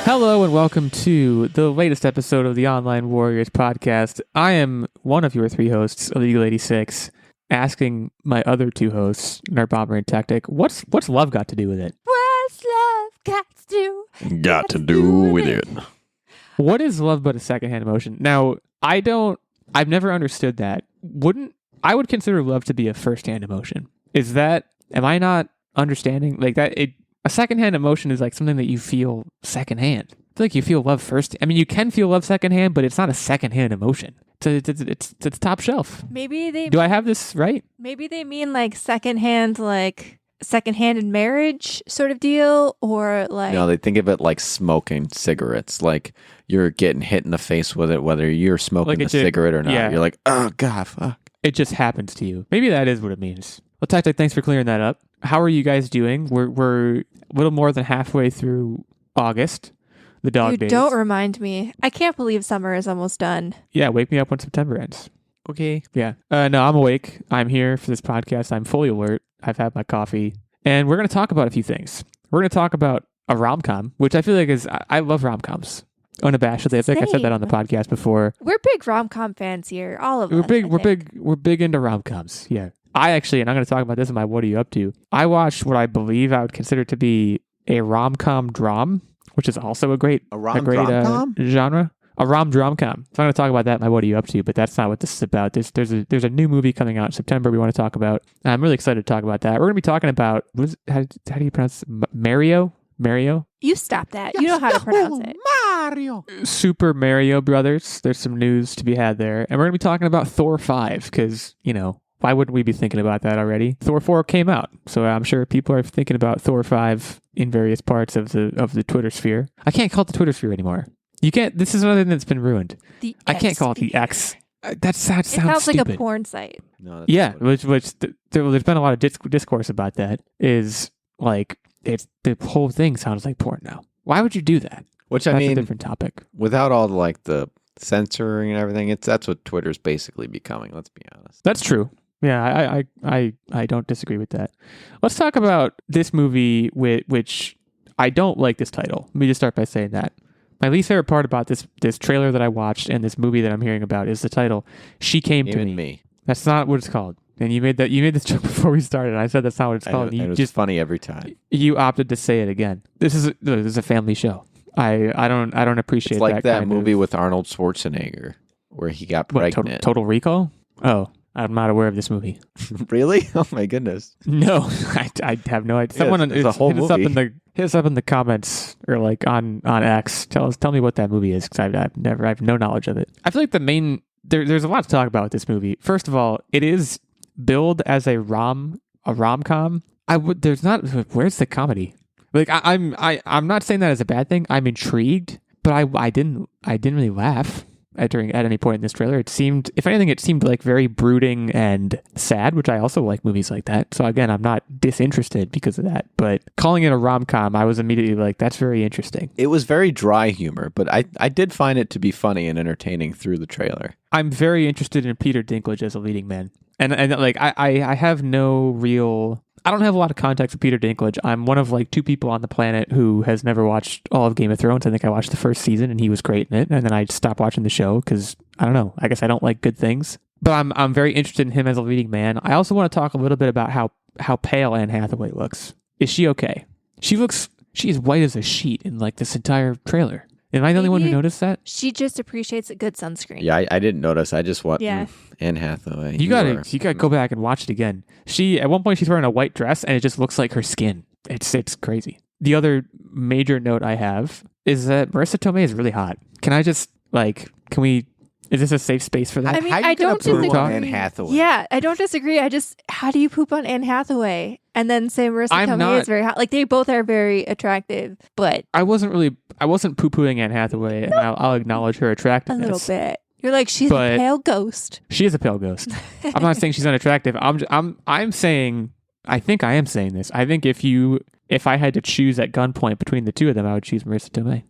Hello and welcome to the latest episode of the Online Warriors podcast. I am one of your three hosts, Illeagle 86, asking my other two hosts, Nerdbomber and Techtic, what's love got to do with it? What's love got to do? Got to do with it. What is love but a secondhand emotion? Now, I've never understood that. I would consider love to be a firsthand emotion. Am I not understanding like that? A secondhand emotion is like something that you feel secondhand. I feel like you feel love first. I mean, you can feel love secondhand, but it's not a secondhand emotion. It's top shelf. Do I have this right? Maybe they mean like secondhand in marriage sort of deal, or like No, they think of it like smoking cigarettes. Like you're getting hit in the face with it, whether you're smoking a cigarette or not. Yeah. You're like, oh God, fuck. It just happens to you. Maybe that is what it means. Well, Tactic, thanks for clearing that up. How are you guys doing? We're a little more than halfway through August, the dog days. Don't remind me. I can't believe summer is almost done. Yeah, wake me up when September ends. Okay. Yeah. No, I'm awake. I'm here for this podcast. I'm fully alert. I've had my coffee. And we're going to talk about a few things. We're going to talk about a rom-com, which I feel like I love rom-coms. Unabashedly. I think I said that on the podcast before. We're big rom-com fans here. All of us. We're big into rom-coms. Yeah. I actually, and I'm going to talk about this in my What Are You Up To? I watched what I believe I would consider to be a rom-com dram, which is also a great genre. A rom-drom-com. So I'm going to talk about that in my What Are You Up To? But that's not what this is about. There's a new movie coming out in September we want to talk about. And I'm really excited to talk about that. We're going to be talking about, how do you pronounce it? Mario? You stop that. You know how to pronounce it. Mario. Super Mario Brothers. There's some news to be had there. And we're going to be talking about Thor 5 because, why wouldn't we be thinking about that already? Thor 4 came out, so I'm sure people are thinking about Thor 5 in various parts of the Twitter sphere. I can't call it the Twitter sphere anymore. You can't. This is another thing that's been ruined. I can't call it the X. That sounds sounds like stupid. a porn site. No, Yeah, there's been a lot of discourse about that. Is like the whole thing sounds like porn now. Why would you do that? Which That's I mean, a different topic. without all the censoring and everything, that's what Twitter's basically becoming. Let's be honest. That's true. Yeah, I don't disagree with that. Let's talk about this movie, which I don't like this title. Let me just start by saying that. My least favorite part about this trailer that I watched and this movie that I'm hearing about is the title, She Came to Me. That's not what it's called. And you made this joke before we started. And I said that's not what it's called. It was funny every time. You opted to say it again. This is a family show. I don't appreciate It's like that movie of, with Arnold Schwarzenegger where he got pregnant. Total Recall? Oh, I'm not aware of this movie. Really? Oh my goodness. No, I have no idea. Someone it's a whole movie. Hit us up in the comments or like on X. Tell me what that movie is because I have no knowledge of it. I feel like there's a lot to talk about with this movie. First of all, it is billed as a rom-com. Where's the comedy? Like I'm not saying that as a bad thing. I'm intrigued, but I didn't really laugh at any point in this trailer. It seemed, if anything, like very brooding and sad, which I also like movies like that. So again, I'm not disinterested because of that. But calling it a rom-com, I was immediately like, that's very interesting. It was very dry humor, but I did find it to be funny and entertaining through the trailer. I'm very interested in Peter Dinklage as a leading man. And like I have no real, I don't have a lot of context with Peter Dinklage. I'm one of like two people on the planet who has never watched all of Game of Thrones. I think I watched the first season and he was great in it. And then I stopped watching the show because I don't know. I guess I don't like good things. But I'm very interested in him as a leading man. I also want to talk a little bit about how pale Anne Hathaway looks. Is she okay? She is white as a sheet in like this entire trailer. Am I the only one who noticed that? She just appreciates a good sunscreen. Yeah, I didn't notice. I just want Anne Hathaway. You gotta go back and watch it again. At one point she's wearing a white dress and it just looks like her skin. It's crazy. The other major note I have is that Marissa Tomei is really hot. Can I just is this a safe space for that? I mean, I don't disagree. On Anne Hathaway? Yeah, I don't disagree. How do you poop on Anne Hathaway and then say Marissa Tomei is very hot? Like, they both are very attractive, but I wasn't poo-pooing Anne Hathaway, and I'll acknowledge her a attractiveness. little bit. You're like, she's a pale ghost. She is a pale ghost. I'm not saying she's unattractive. I'm saying, I think I am saying this. I think if I had to choose at gunpoint between the two of them, I would choose Marissa Tomei.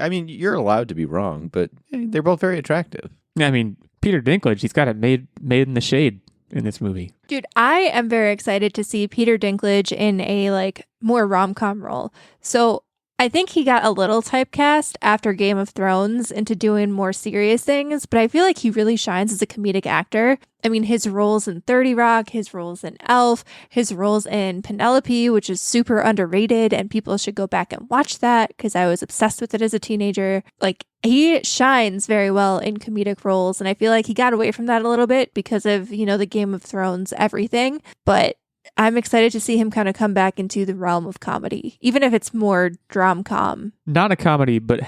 I mean, you're allowed to be wrong, but they're both very attractive. I mean, Peter Dinklage, he's got it made in the shade in this movie. Dude, I am very excited to see Peter Dinklage in a more rom-com role. So I think he got a little typecast after Game of Thrones into doing more serious things, but I feel like he really shines as a comedic actor. I mean, his roles in 30 Rock, his roles in Elf, his roles in Penelope, which is super underrated, and people should go back and watch that because I was obsessed with it as a teenager. Like, he shines very well in comedic roles, and I feel like he got away from that a little bit because of, the Game of Thrones everything, but I'm excited to see him kind of come back into the realm of comedy, even if it's more drom-com. Not a comedy, but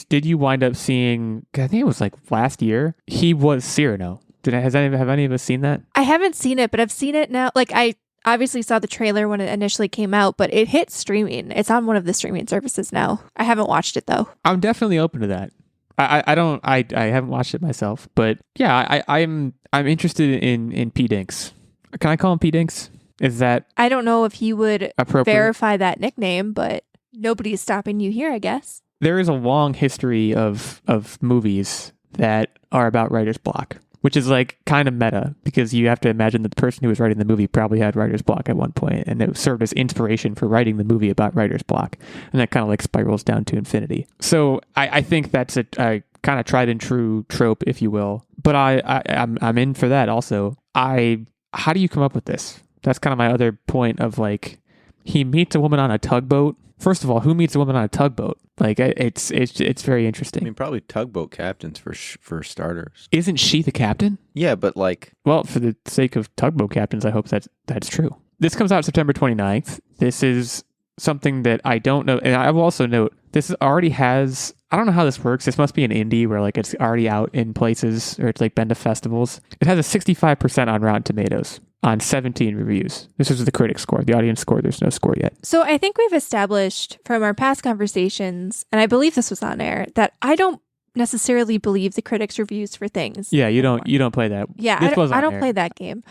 did you wind up seeing, I think it was like last year, he was Cyrano. Have any of us seen that? I haven't seen it, but I've seen it now. Like, I obviously saw the trailer when it initially came out, but it hit streaming. It's on one of the streaming services now. I haven't watched it though. I'm definitely open to that. I haven't watched it myself, but yeah, I'm interested in P Dinks. Can I call him P Dinks? Is that I don't know if he would verify that nickname, but nobody's stopping you here, I guess. There is a long history of movies that are about writer's block, which is like kind of meta because you have to imagine that the person who was writing the movie probably had writer's block at one point and it served as inspiration for writing the movie about writer's block. And that kind of like spirals down to infinity. So I think that's a kind of tried and true trope, if you will. But I'm in for that also. How do you come up with this? That's kind of my other point of like, he meets a woman on a tugboat. First of all, who meets a woman on a tugboat? Like, it's very interesting. I mean, probably tugboat captains for starters. Isn't she the captain? Yeah, but like... Well, for the sake of tugboat captains, I hope that's true. This comes out September 29th. This is something that I don't know. And I will also note, this already has... I don't know how this works. This must be an indie where like it's already out in places or it's like been to festivals. It has a 65% on Rotten Tomatoes on 17 reviews. This is the critic score. The audience score, there's no score yet. So I think we've established from our past conversations, and I believe this was on air, that I don't necessarily believe the critics' reviews for things. Yeah, you don't play that. Yeah, I don't play that game.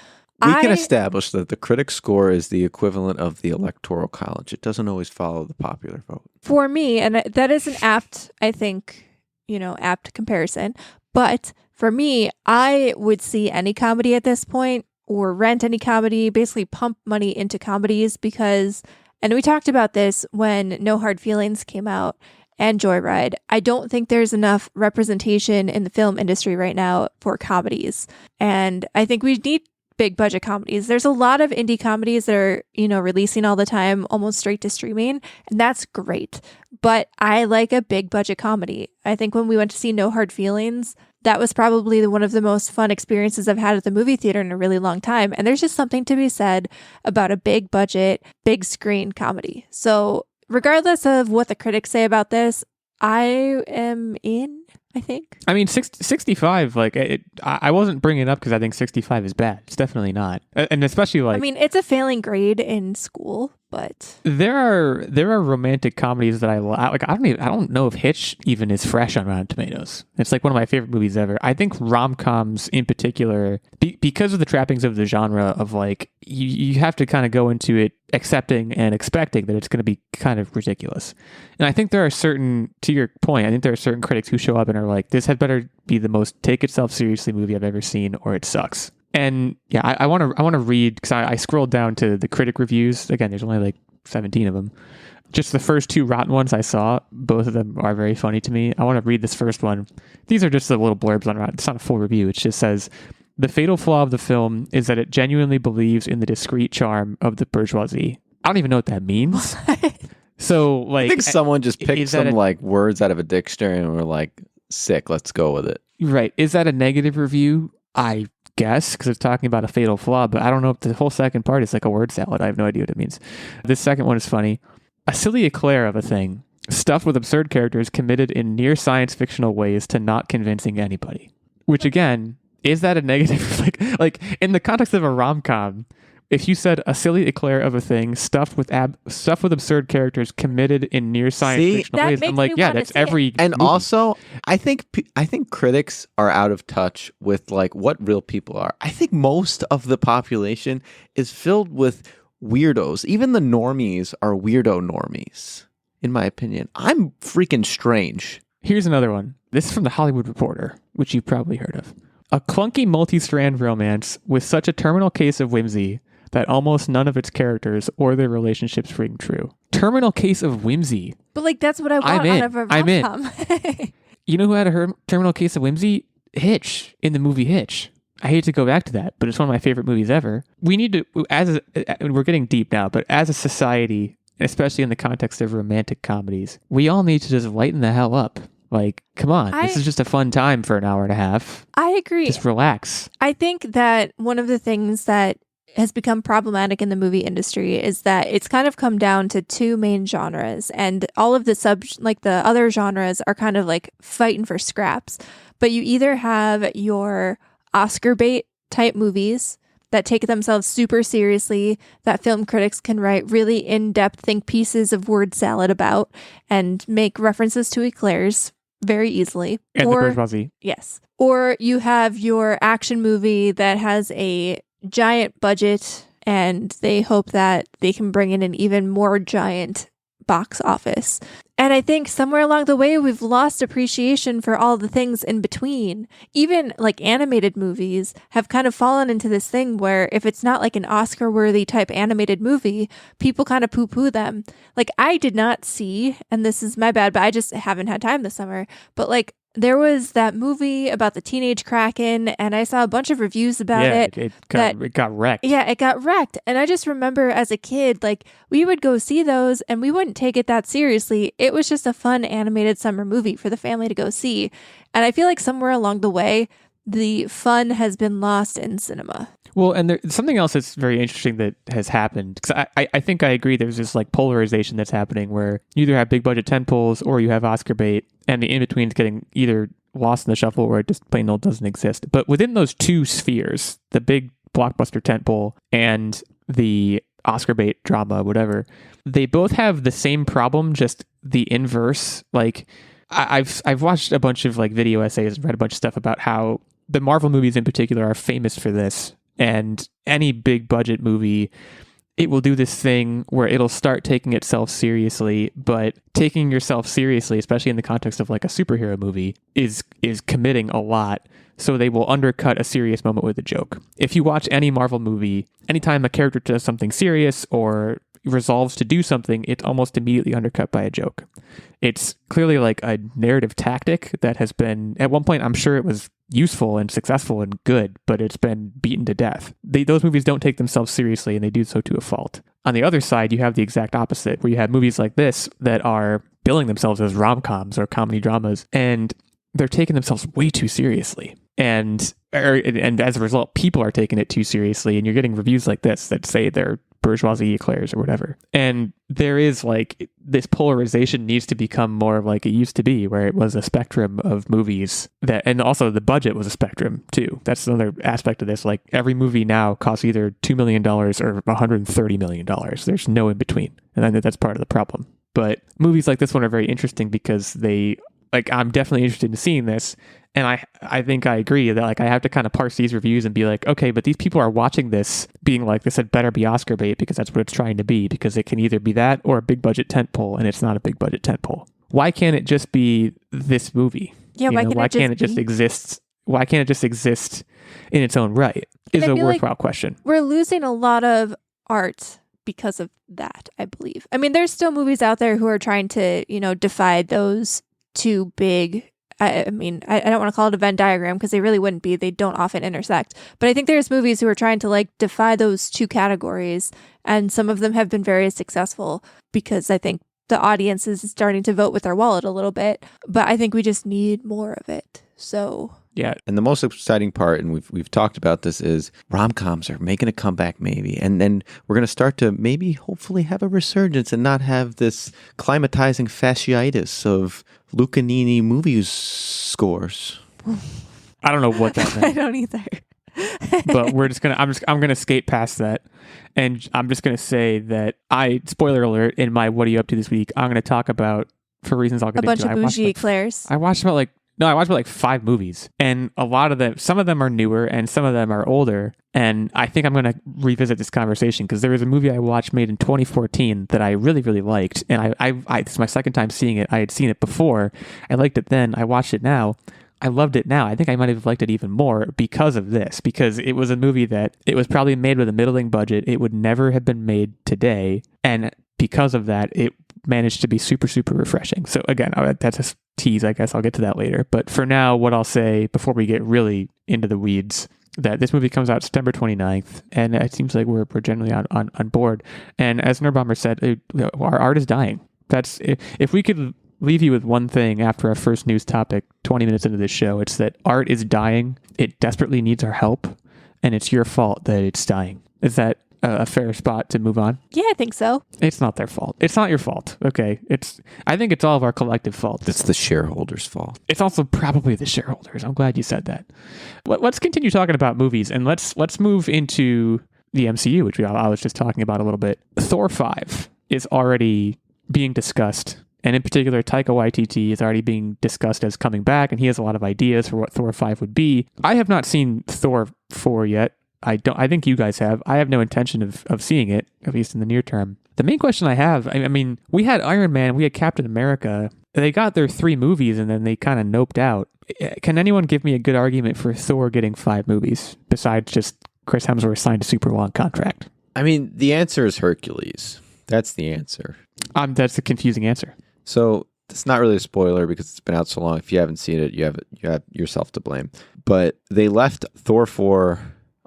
We can establish that the critic score is the equivalent of the Electoral College. It doesn't always follow the popular vote. For me, and that is an apt, I think, apt comparison. But for me, I would see any comedy at this point or rent any comedy, basically pump money into comedies because, and we talked about this when No Hard Feelings came out and Joyride, I don't think there's enough representation in the film industry right now for comedies. And I think we need big budget comedies. There's a lot of indie comedies that are, releasing all the time, almost straight to streaming, and that's great. But I like a big budget comedy. I think when we went to see No Hard Feelings, that was probably one of the most fun experiences I've had at the movie theater in a really long time. And there's just something to be said about a big budget, big screen comedy. So regardless of what the critics say about this, I am in, I think. I mean, 65, like, I wasn't bringing it up because I think 65 is bad. It's definitely not. And especially like... I mean, it's a failing grade in school, but... There are romantic comedies that I like. I don't know if Hitch even is fresh on Rotten Tomatoes. It's like one of my favorite movies ever. I think rom-coms in particular, because of the trappings of the genre of like, you have to kind of go into it accepting and expecting that it's going to be kind of ridiculous. And I think there are certain, to your point, I think there are certain critics who show up and are like, this had better be the most take itself seriously movie I've ever seen or it sucks. And yeah, I want to read, because I scrolled down to the critic reviews. Again, there's only like 17 of them. Just the first two Rotten ones I saw, both of them are very funny to me. I want to read this first one. These are just the little blurbs on Rotten. It's not a full review. It just says, the fatal flaw of the film is that it genuinely believes in the discreet charm of the bourgeoisie. I don't even know what that means. So, like, I think someone just picked some like words out of a dictionary and were like, sick, let's go with it. Right. Is that a negative review? I guess, because it's talking about a fatal flaw, but I don't know if the whole second part is like a word salad. I have no idea what it means. This second one is funny. A silly eclair of a thing, stuffed with absurd characters committed in near science fictional ways to not convincing anybody. Which again, is that a negative? like in the context of a rom-com, if you said a silly eclair of a thing stuffed with absurd characters committed in near science fictional ways, I'm like, yeah, that's every. And movie. Also, I think critics are out of touch with like what real people are. I think most of the population is filled with weirdos. Even the normies are weirdo normies, in my opinion. I'm freaking strange. Here's another one. This is from the Hollywood Reporter, which you've probably heard of. A clunky multi-strand romance with such a terminal case of whimsy that almost none of its characters or their relationships ring true. Terminal case of whimsy. But like that's what I want out of a rom-com. You know who had a terminal case of whimsy? Hitch, in the movie Hitch. I hate to go back to that, but it's one of my favorite movies ever. We need to, we're getting deep now, but as a society, especially in the context of romantic comedies, we all need to just lighten the hell up. Like, come on, this is just a fun time for an hour and a half. I agree. Just relax. I think that one of the things that has become problematic in the movie industry is that it's kind of come down to two main genres, and all of the other genres are kind of like fighting for scraps. But you either have your Oscar bait type movies that take themselves super seriously, that film critics can write really in-depth think pieces of word salad about and make references to eclairs very easily. And the bourgeoisie. Yes. Or you have your action movie that has a giant budget and they hope that they can bring in an even more giant box office. And I think somewhere along the way, we've lost appreciation for all the things in between. Even like animated movies have kind of fallen into this thing where if it's not like an Oscar-worthy type animated movie, people kind of poo-poo them. Like I did not see, and this is my bad, but I just haven't had time this summer, but like there was that movie about the teenage Kraken, and I saw a bunch of reviews about it. It got wrecked. Yeah, it got wrecked. And I just remember as a kid, like, we would go see those, and we wouldn't take it that seriously. It was just a fun animated summer movie for the family to go see. And I feel like somewhere along the way, the fun has been lost in cinema. Well, and there's something else that's very interesting that has happened. Because I think I agree there's this like polarization that's happening where you either have big budget tentpoles or you have Oscar bait, and the in-between is getting either lost in the shuffle or it just plain old doesn't exist. But within those two spheres, the big blockbuster tentpole and the Oscar bait drama, whatever, they both have the same problem, just the inverse. Like I've watched a bunch of like video essays, read a bunch of stuff about how the Marvel movies in particular are famous for this. And any big budget movie, it will do this thing where it'll start taking itself seriously, but taking yourself seriously, especially in the context of like a superhero movie, is committing a lot. So they will undercut a serious moment with a joke. If you watch any Marvel movie, anytime a character does something serious or resolves to do something, it's almost immediately undercut by a joke. It's clearly like a narrative tactic that has been, at one point, I'm sure it was useful and successful and good, but it's been beaten to death. Those movies don't take themselves seriously, and they do so to a fault. On the other side, you have the exact opposite, where you have movies like this that are billing themselves as rom-coms or comedy dramas, and they're taking themselves way too seriously. And as a result, people are taking it too seriously, and you're getting reviews like this that say they're bourgeoisie eclairs or whatever. And there is like this polarization needs to become more like it used to be, where it was a spectrum of movies that, and also the budget was a spectrum too. That's another aspect of this. Like every movie now costs either $2 million or $130 million. There's no in between. And I think that's part of the problem. But movies like this one are very interesting because I'm definitely interested in seeing this. And I think I agree that like I have to kind of parse these reviews and be like, okay, but these people are watching this being like, this had better be Oscar bait because that's what it's trying to be, because it can either be that or a big budget tentpole, and it's not a big budget tentpole. Why can't it just be this movie? Yeah, why can't it just exist? Why can't it just exist in its own right? Is a worthwhile question. We're losing a lot of art because of that, I believe. I mean, there's still movies out there who are trying to, defy those two big. I mean, I don't want to call it a Venn diagram because they really wouldn't be. They don't often intersect. But I think there's movies who are trying to like defy those two categories. And some of them have been very successful because I think the audience is starting to vote with their wallet a little bit. But I think we just need more of it. So yeah. And the most exciting part, and we've talked about this, is rom-coms are making a comeback maybe. And then we're going to start to maybe hopefully have a resurgence and not have this climatizing fasciitis of Lucanini movie scores. I don't know what that meant. I don't either. But I'm gonna skate past that, and I'm just gonna say that spoiler alert, in my what are you up to this week, I'm gonna talk about, for reasons I'll get into, a bunch of bougie eclairs. I watched about 5 movies, and a lot of them, some of them are newer and some of them are older. And I think I'm going to revisit this conversation because there was a movie I watched made in 2014 that I really, really liked. And I it's my second time seeing it. I had seen it before. I liked it then. I watched it now. I loved it now. I think I might have liked it even more because of this, because it was a movie that it was probably made with a middling budget. It would never have been made today. And because of that, it managed to be super, super refreshing. So again, that's a tease. I guess I'll get to that later. But for now, what I'll say before we get really into the weeds, that this movie comes out September 29th, and it seems like we're generally on board. And as Nerdbomber said, our art is dying. That's if we could leave you with one thing after our first news topic 20 minutes into this show, it's that art is dying. It desperately needs our help, and it's your fault that it's dying. Is that a fair spot to move on? Yeah, I think so. It's not their fault. It's not your fault. Okay. I think it's all of our collective fault. It's the shareholders' fault. It's also probably the shareholders. I'm glad you said that. Let's continue talking about movies, and let's move into the MCU, which I was just talking about a little bit. Thor 5 is already being discussed. And in particular, Taika Waititi is already being discussed as coming back, and he has a lot of ideas for what Thor 5 would be. I have not seen Thor 4 yet. I think you guys have. I have no intention of seeing it, at least in the near term. The main question I have, I mean, we had Iron Man, we had Captain America. They got their 3 movies, and then they kind of noped out. Can anyone give me a good argument for Thor getting 5 movies, besides just Chris Hemsworth signed a super long contract? I mean, the answer is Hercules. That's the answer. That's a confusing answer. So it's not really a spoiler because it's been out so long. If you haven't seen it, you have yourself to blame. But they left Thor 4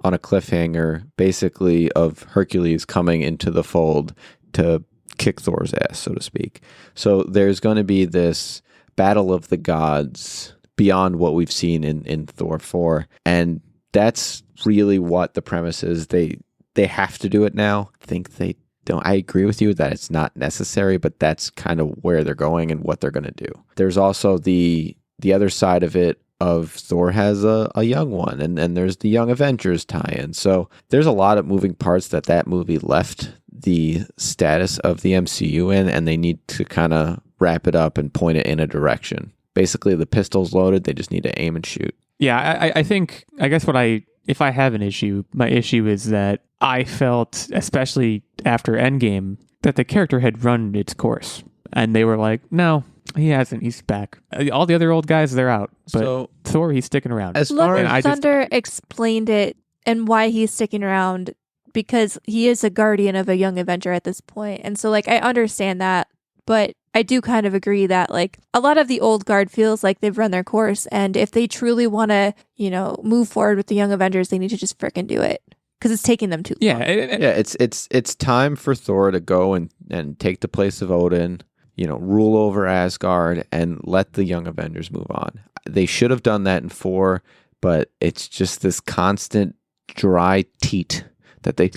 on a cliffhanger, basically, of Hercules coming into the fold to kick Thor's ass, so to speak. So there's going to be this battle of the gods beyond what we've seen in Thor 4. And that's really what the premise is. They have to do it now. I think they don't. I agree with you that it's not necessary, but that's kind of where they're going and what they're going to do. There's also the other side of it of Thor has a young one, and there's the Young Avengers tie-in. So there's a lot of moving parts that movie left the status of the MCU in, and they need to kind of wrap it up and point it in a direction. Basically, the pistol's loaded. They just need to aim and shoot. Yeah, I think, I guess if I have an issue, my issue is that I felt, especially after Endgame, that the character had run its course. And they were like, no, he hasn't. He's back. All the other old guys, they're out. But So, Thor, he's sticking around. as far Love as and Thunder explained it and why he's sticking around, because he is a guardian of a young Avenger at this point. And so, like, I understand that, but I do kind of agree that, like, a lot of the old guard feels like they've run their course. And if they truly want to, move forward with the Young Avengers, they need to just frickin' do it. Because it's taking them too long. it's time for Thor to go and take the place of Odin, rule over Asgard and let the Young Avengers move on. They should have done that in 4, but it's just this constant dry teat that they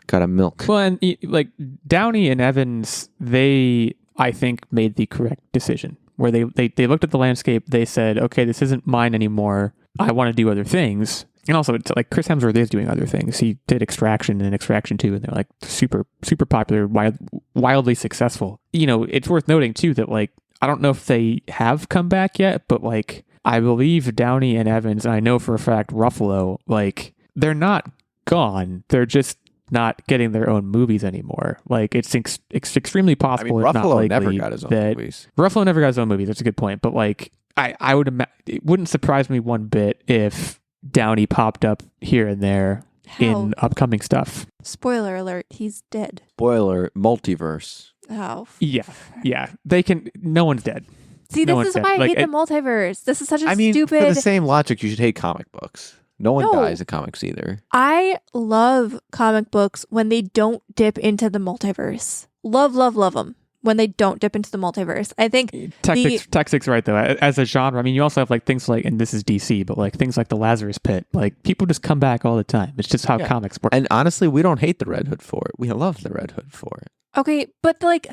gotta milk. Well, and like Downey and Evans, they, I think, made the correct decision where they looked at the landscape. They said, okay, this isn't mine anymore. I want to do other things. And also, it's like Chris Hemsworth is doing other things. He did Extraction and Extraction 2, and they're like super, super popular, wildly successful. It's worth noting too that, like, I don't know if they have come back yet, but like, I believe Downey and Evans, and I know for a fact Ruffalo, like, they're not gone. They're just not getting their own movies anymore. Like, it's extremely possible. If not Ruffalo likely, never got his own movies. Ruffalo never got his own movies. That's a good point. But like, I would imagine it wouldn't surprise me one bit if Downey popped up here and there in upcoming stuff. Spoiler alert, he's dead. Spoiler, multiverse. Oh. Yeah. They can. No one's dead. See, No this is one's why dead. I Like, hate the multiverse. This is such a For stupid... the same logic, you should hate comic books. No one No. dies in comics either. I love comic books when they don't dip into the multiverse. Love them when they don't dip into the multiverse. I think Techtic's right though. As a genre, I mean, you also have like things like, and this is DC, but like things like the Lazarus Pit. Like, people just come back all the time. It's just how comics work. And honestly, we don't hate the Red Hood for it. We love the Red Hood for it. okay, but like,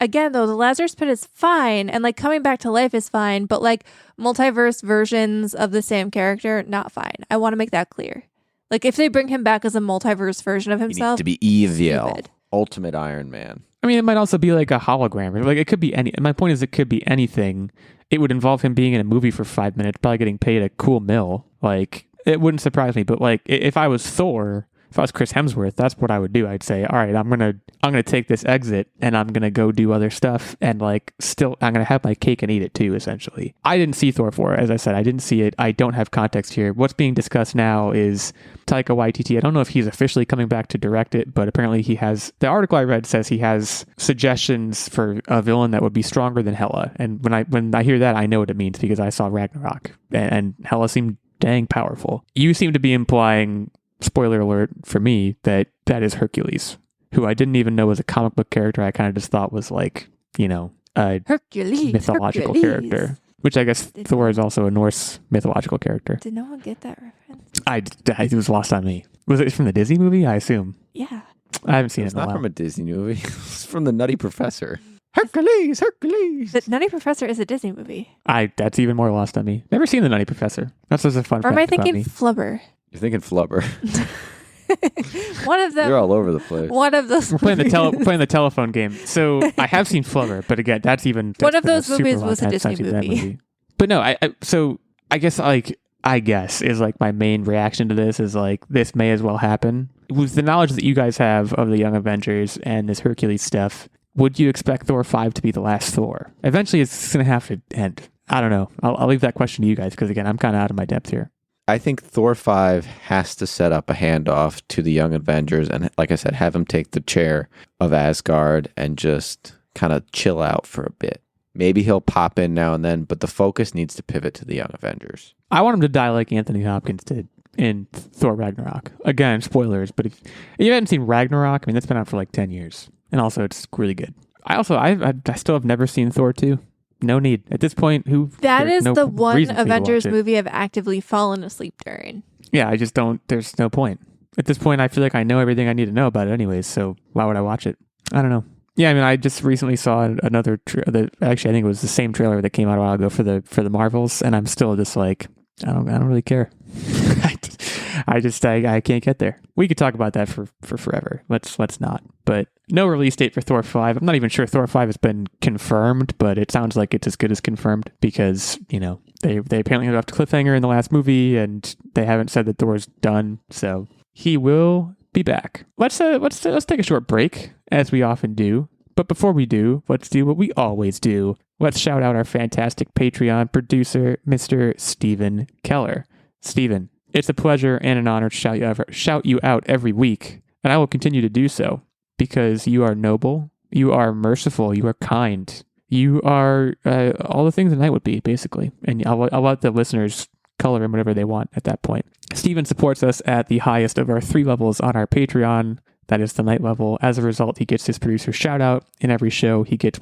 again though, the Lazarus Pit is fine, and like coming back to life is fine, but like multiverse versions of the same character, not fine. I want to make that clear. Like, if they bring him back as a multiverse version of He needs himself, to be evil. stupid. Ultimate Iron Man. I mean, it might also be like a hologram. Or like, it could be any. My point is, it could be anything. It would involve him being in a movie for 5 minutes, probably getting paid a cool mill. Like, it wouldn't surprise me. But like, if I was Thor, if I was Chris Hemsworth, that's what I would do. I'd say, all right, I'm gonna take this exit and I'm gonna go do other stuff, and like still I'm gonna have my cake and eat it too. Essentially, I didn't see Thor 4. As I said, I didn't see it. I don't have context here. What's being discussed now is Taika Waititi. I don't know if he's officially coming back to direct it, but apparently he has. The article I read says he has suggestions for a villain that would be stronger than Hela. And when I hear that, I know what it means because I saw Ragnarok, and Hela seemed dang powerful. You seem to be implying, spoiler alert for me, that is Hercules, who I didn't even know was a comic book character. I kind of just thought was like, a Hercules, mythological character, which I guess Thor is also a Norse mythological character. Did no one get that reference? It was lost on me. Was it from the Disney movie? I assume. Yeah. I haven't seen it It's in a not while. from a Disney movie. It's from the Nutty Professor. Hercules. The Nutty Professor is a Disney movie. That's even more lost on me. Never seen the Nutty Professor. That's just a fun Or am I fact about thinking me. Flubber? You're thinking Flubber. One of them. You're all over the place. One of those. We're playing the telephone game. So I have seen Flubber, but again, that's One of been a those super movies long was a time Disney since I've seen that movie. But no, I guess is like my main reaction to this is like this may as well happen. With the knowledge that you guys have of the Young Avengers and this Hercules stuff, would you expect Thor 5 to be the last Thor? Eventually, it's going to have to end. I don't know. I'll leave that question to you guys because again, I'm kind of out of my depth here. I think Thor 5 has to set up a handoff to the Young Avengers and, like I said, have him take the chair of Asgard and just kind of chill out for a bit. Maybe he'll pop in now and then, but the focus needs to pivot to the Young Avengers. I want him to die like Anthony Hopkins did in Thor Ragnarok. Again, spoilers, but if you haven't seen Ragnarok, I mean, that's been out for like 10 years. And also, it's really good. I still have never seen Thor 2. No need. At this point, That there's is no the one reason for me to Avengers watch it. movie I've actively fallen asleep during. Yeah, I just don't. There's no point. At this point, I feel like I know everything I need to know about it anyways, so why would I watch it? I don't know. Yeah, I mean, I just recently saw another. Actually, I think it was the same trailer that came out a while ago for the Marvels, and I'm still just like, I don't really care. I can't get there. We could talk about that for forever. Let's not. But no release date for Thor 5. I'm not even sure Thor 5 has been confirmed, but it sounds like it's as good as confirmed because, they apparently left a cliffhanger in the last movie and they haven't said that Thor's done. So he will be back. Let's take a short break as we often do. But before we do, let's do what we always do. Let's shout out our fantastic Patreon producer, Mr. Stephen Keller. Stephen, it's a pleasure and an honor to shout you out every week, and I will continue to do so because you are noble, you are merciful, you are kind, you are all the things a knight would be, basically. And I'll let the listeners color in whatever they want at that point. Stephen supports us at the highest of our 3 levels on our Patreon. That is the night level. As a result, he gets his producer shout out in every show. He gets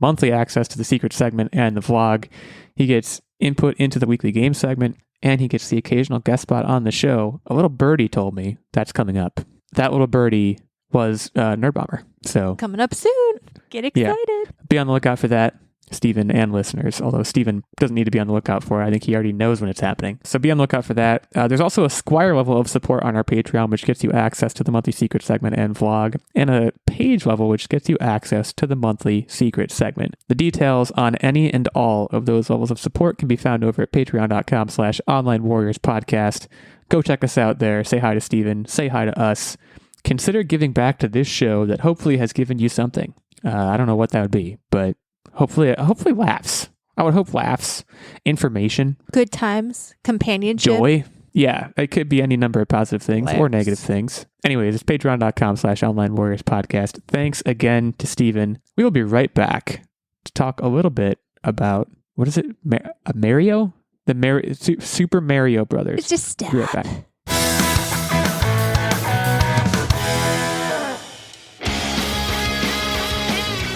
monthly access to the secret segment and the vlog. He gets input into the weekly game segment, and he gets the occasional guest spot on the show. A little birdie told me that's coming up. That little birdie was Nerdbomber. So Coming up soon. Get excited. be on the lookout for that, Stephen and listeners. Although Stephen doesn't need to be on the lookout for it. I think he already knows when it's happening. So be on the lookout for that. There's also a Squire level of support on our Patreon, which gets you access to the monthly secret segment and vlog, and a page level, which gets you access to the monthly secret segment. The details on any and all of those levels of support can be found over at patreon.com/onlinewarriorspodcast. Go check us out there. Say hi to Stephen. Say hi to us. Consider giving back to this show that hopefully has given you something. I don't know what that would be, but hopefully laughs. I would hope laughs, information, Good times, companionship. joy. Yeah, it could be any number of positive things or Laughs. negative things. Anyways, it's patreon.com/onlinewarriorspodcast. Thanks again to Stephen. We will be right back to talk a little bit about, what is it? Mario? Super Mario Brothers. It's just stop. Be right back.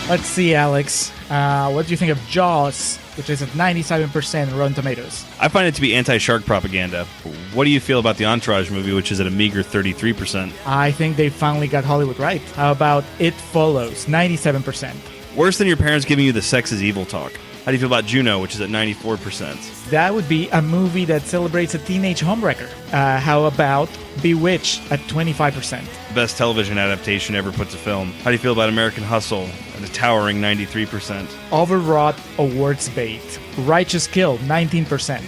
Let's see, Alex. What do you think of Jaws, which is at 97% Rotten Tomatoes? I find it to be anti-shark propaganda. What do you feel about the Entourage movie, which is at a meager 33%? I think they finally got Hollywood right. How about It Follows, 97%? Worse than your parents giving you the sex is evil talk. How do you feel about Juno, which is at 94%? That would be a movie that celebrates a teenage homewrecker. How about Bewitched at 25%? Best television adaptation ever put to film. How do you feel about American Hustle at a towering 93%? Overwrought awards bait. Righteous Kill, 19%.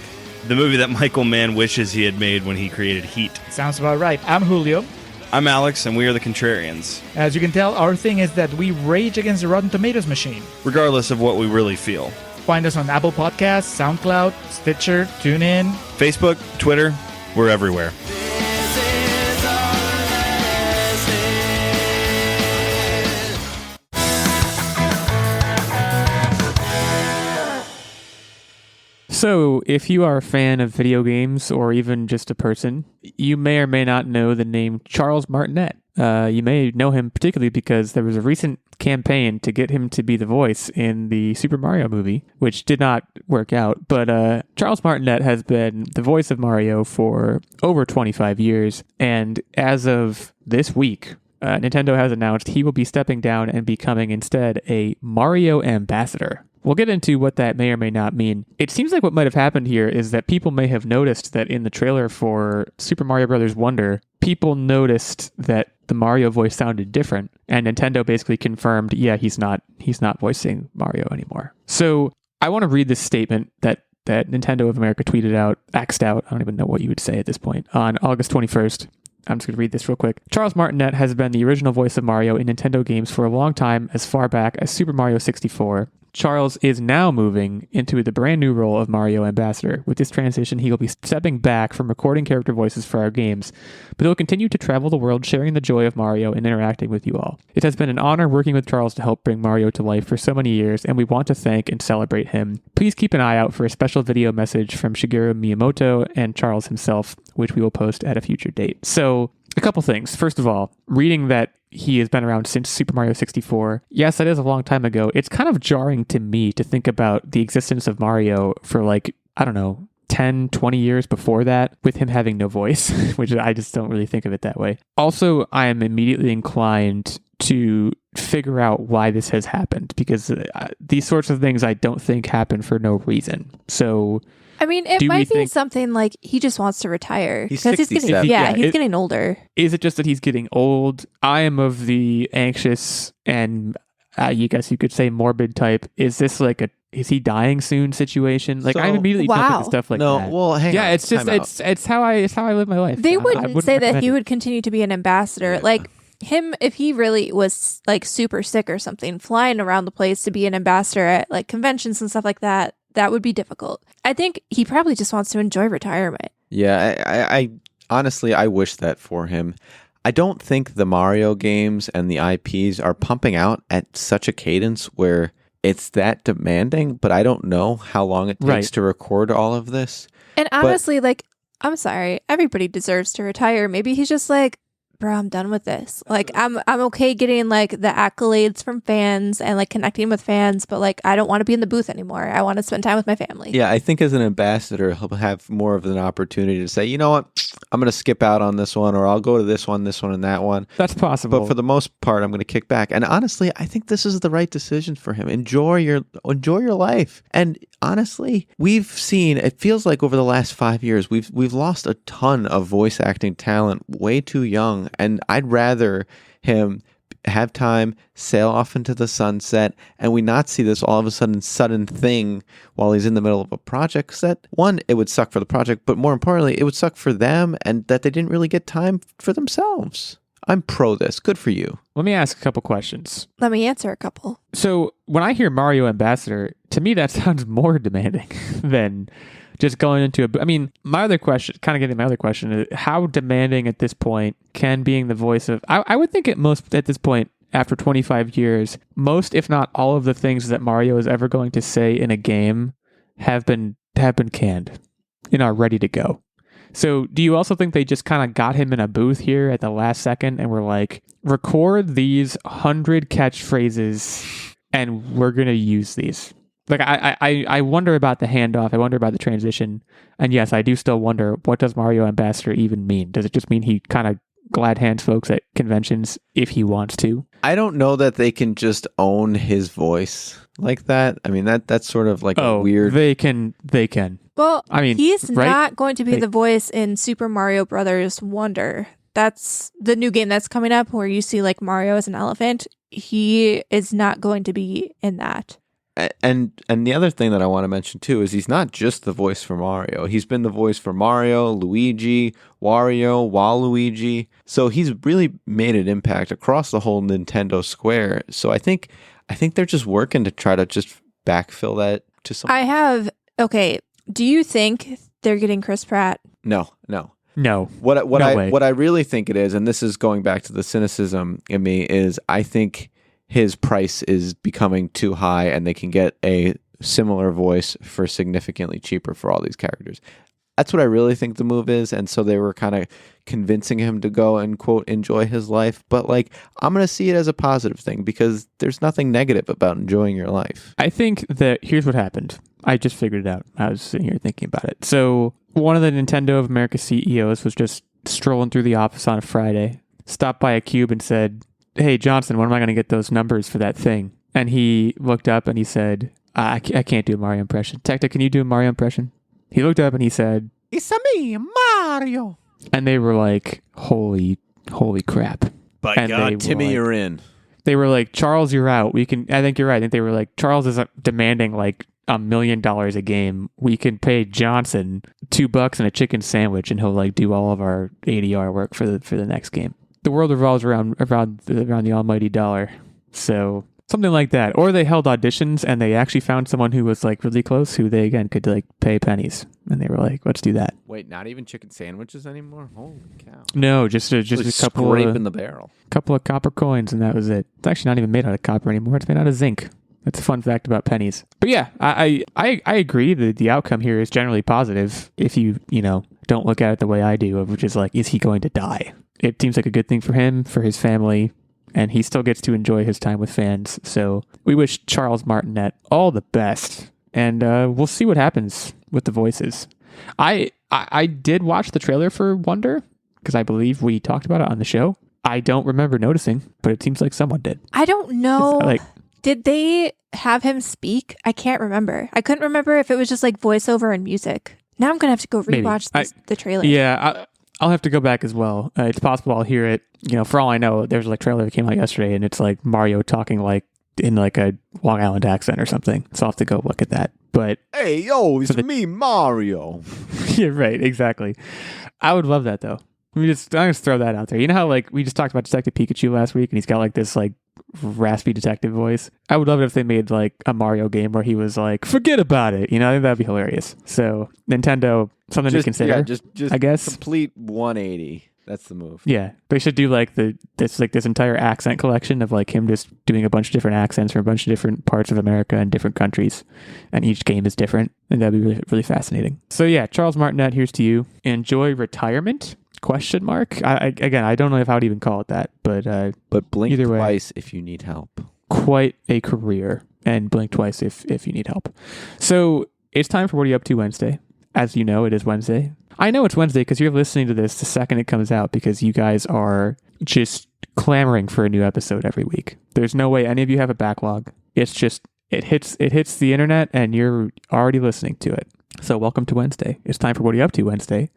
The movie that Michael Mann wishes he had made when he created Heat. Sounds about right. I'm Julio. I'm Alex, and we are the Contrarians. As you can tell, our thing is that we rage against the Rotten Tomatoes machine. Regardless of what we really feel. Find us on Apple Podcasts, SoundCloud, Stitcher, TuneIn. Facebook, Twitter, we're everywhere. So, if you are a fan of video games or even just a person, you may or may not know the name Charles Martinet. You may know him particularly because there was a recent campaign to get him to be the voice in the Super Mario movie, which did not work out. But Charles Martinet has been the voice of Mario for over 25 years. And as of this week, Nintendo has announced he will be stepping down and becoming instead a Mario ambassador. We'll get into what that may or may not mean. It seems like what might have happened here is that people may have noticed that in the trailer for Super Mario Bros. Wonder, people noticed that the Mario voice sounded different, and Nintendo basically confirmed, yeah, he's not voicing Mario anymore. So I want to read this statement that Nintendo of America tweeted out, axed out, I don't even know what you would say at this point, on August 21st. I'm just going to read this real quick. Charles Martinet has been the original voice of Mario in Nintendo games for a long time, as far back as Super Mario 64. Charles is now moving into the brand new role of Mario Ambassador. With this transition, he will be stepping back from recording character voices for our games, but he'll continue to travel the world sharing the joy of Mario and interacting with you all. It has been an honor working with Charles to help bring Mario to life for so many years, and we want to thank and celebrate him. Please keep an eye out for a special video message from Shigeru Miyamoto and Charles himself, which we will post at a future date. So, a couple things. First of all, reading that he has been around since Super Mario 64. Yes, that is a long time ago. It's kind of jarring to me to think about the existence of Mario for 10, 20 years before that with him having no voice, which I just don't really think of it that way. Also, I am immediately inclined to figure out why this has happened because these sorts of things I don't think happen for no reason. So I mean, it might be something like he just wants to retire because he's getting older. Is it just that he's getting old? I am of the anxious and you guess you could say morbid type. Is this like is he dying soon situation? Like I'm immediately jumping to stuff like that. No, well, hang on. It's just it's how I live my life. They wouldn't say that he would continue to be an ambassador. Yeah. Like him, if he really was like super sick or something, flying around the place to be an ambassador at like conventions and stuff like that. That would be difficult. I think he probably just wants to enjoy retirement. Yeah, I honestly, I wish that for him. I don't think the Mario games and the IPs are pumping out at such a cadence where it's that demanding, but I don't know how long it takes to record all of this. And honestly, I'm sorry, everybody deserves to retire. Maybe he's just like, bro, I'm done with this. Like, I'm okay getting like the accolades from fans and like connecting with fans, but like I don't want to be in the booth anymore. I want to spend time with my family. Yeah, I think as an ambassador, he'll have more of an opportunity to say, you know what, I'm going to skip out on this one, or I'll go to this one, and that one. That's possible. But for the most part, I'm going to kick back. And honestly, I think this is the right decision for him. Enjoy your life. And honestly, we've seen, it feels like over the last 5 years, we've lost a ton of voice acting talent way too young. And I'd rather him have time, sail off into the sunset, and we not see this all of a sudden thing while he's in the middle of a project. Because that, one, it would suck for the project, but more importantly, it would suck for them and that they didn't really get time for themselves. I'm pro this. Good for you. Let me ask a couple questions. Let me answer a couple. So when I hear Mario Ambassador, to me that sounds more demanding than just going into my other question, kind of getting my other question, is how demanding at this point can being the voice of, I would think at this point, after 25 years, most, if not all of the things that Mario is ever going to say in a game have been canned and are ready to go. So do you also think they just kind of got him in a booth here at the last second and were like, record these 100 catchphrases and we're going to use these? Like, I wonder about the handoff. I wonder about the transition. And yes, I do still wonder, what does Mario Ambassador even mean? Does it just mean he kind of glad hands folks at conventions if he wants to? I don't know that they can just own his voice like that. I mean, that's sort of like a weird... They can. Well, I mean, he's not going to be the voice in Super Mario Brothers Wonder. That's the new game that's coming up where you see like Mario as an elephant. He is not going to be in that. And the other thing that I want to mention too is he's not just the voice for Mario. He's been the voice for Mario, Luigi, Wario, Waluigi. So he's really made an impact across the whole Nintendo Square. So I think they're just working to try to just backfill that to something. Okay. Do you think they're getting Chris Pratt? No. What I really think it is, and this is going back to the cynicism in me, is I think his price is becoming too high and they can get a similar voice for significantly cheaper for all these characters. That's what I really think the move is. And so they were kind of convincing him to go and, quote, enjoy his life. But like, I'm going to see it as a positive thing because there's nothing negative about enjoying your life. I think that here's what happened. I just figured it out. I was sitting here thinking about it. So one of the Nintendo of America CEOs was just strolling through the office on a Friday, stopped by a cube and said, "Hey, Johnson, when am I going to get those numbers for that thing?" And he looked up and he said, I can't do a Mario impression. Techtic, can you do a Mario impression? He looked up and he said, "It's me, Mario." And they were like, holy crap. By and God, Timmy, you're in. They were like, "Charles, you're out. I think you're right. I think they were like, Charles is demanding like $1 million a game. We can pay Johnson $2 and a chicken sandwich and he'll like do all of our ADR work for the next game." The world revolves around the almighty dollar. So something like that. Or they held auditions and they actually found someone who was like really close, who they again could like pay pennies. And they were like, "Let's do that." Wait, not even chicken sandwiches anymore? Holy cow. No, just a couple scrape in the barrel. Couple of copper coins and that was it. It's actually not even made out of copper anymore. It's made out of zinc. That's a fun fact about pennies. But yeah, I agree that the outcome here is generally positive if you don't look at it the way I do, which is like, is he going to die? It seems like a good thing for him, for his family, and he still gets to enjoy his time with fans. So we wish Charles Martinet all the best, and we'll see what happens with the voices. I did watch the trailer for Wonder, because I believe we talked about it on the show. I don't remember noticing, but it seems like someone did. I don't know. Did they have him speak? I can't remember. I couldn't remember if it was just like voiceover and music. Now I'm going to have to go rewatch the trailer. Yeah, I'll have to go back as well. It's possible I'll hear it. For all I know, there's a trailer that came out yesterday and it's like Mario talking like in like a Long Island accent or something. So I'll have to go look at that. But hey, yo, it's me, Mario. Yeah, right. Exactly. I would love that though. I'm just throw that out there. You know how like we just talked about Detective Pikachu last week and he's got like this like raspy detective voice. I would love it if they made like a Mario game where he was like, "Forget about it." I think that'd be hilarious. So Nintendo, something to consider. Yeah, just I guess complete 180. That's the move. Yeah, they should do like this entire accent collection of like him just doing a bunch of different accents from a bunch of different parts of America and different countries, and each game is different, and that'd be really, really fascinating. So yeah, Charles Martinet, here's to you. Enjoy retirement? ? I don't know if I would even call it that, but blink either way, twice if you need help. Quite a career, and blink twice if you need help. So it's time for What Are You Up To Wednesday. As you know, it is Wednesday. I know it's Wednesday because you're listening to this the second it comes out because you guys are just clamoring for a new episode every week. There's no way any of you have a backlog. It's just it hits the internet and you're already listening to it. So welcome to Wednesday. It's time for What Are You Up To Wednesday,